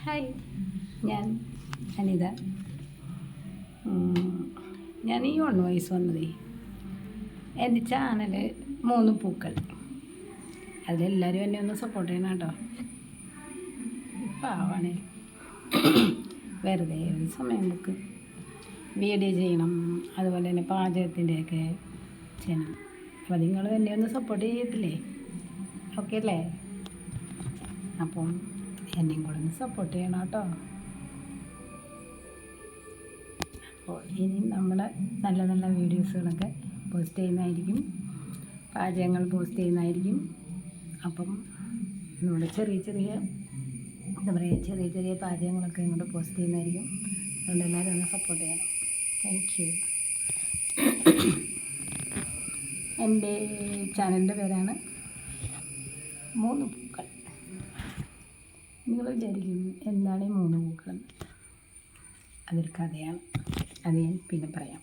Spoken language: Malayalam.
ഹായ്, ഞാൻ അനിത. ഞാൻ ഈ ഓൺ വോയിസ് വന്നതേ എൻ്റെ ചാനൽ 3 പൂക്കൾ. അതിലെല്ലാവരും എന്നെ ഒന്ന് സപ്പോർട്ട് ചെയ്യണം കേട്ടോ. പാവാണേ, വെറുതെ ഒരു സമയം നമുക്ക് വീഡിയോ ചെയ്യണം, അതുപോലെ തന്നെ പാചകത്തിൻ്റെയൊക്കെ ചെയ്യണം. അപ്പോൾ നിങ്ങൾ എന്നെ ഒന്ന് സപ്പോർട്ട് ചെയ്യത്തില്ലേ? ഓക്കെ അല്ലേ? അപ്പം എന്നെയും കൂടെ ഒന്ന് സപ്പോർട്ട് ചെയ്യണം കേട്ടോ. അപ്പോൾ ഇനി നമ്മൾ നല്ല നല്ല വീഡിയോസുകളൊക്കെ പോസ്റ്റ് ചെയ്യുന്നതായിരിക്കും, പാചകങ്ങൾ പോസ്റ്റ് ചെയ്യുന്നതായിരിക്കും. അപ്പം നമ്മുടെ ചെറിയ എന്താ പറയുക, ചെറിയ പാചകങ്ങളൊക്കെ ഇങ്ങോട്ട് പോസ്റ്റ് ചെയ്യുന്നതായിരിക്കും. അതുകൊണ്ട് എല്ലാവരും ഒന്ന് സപ്പോർട്ട് ചെയ്യണം. Thank you. എൻ്റെ ചാനലിൻ്റെ പേരാണ് 3 പൂക്കൾ. നിങ്ങൾ വിചാരിക്കും എന്താണ് ഈ 3 പൂക്കളെന്ന്? അതൊരു കഥയാണ്, അത് ഞാൻ പിന്നെ പറയാം.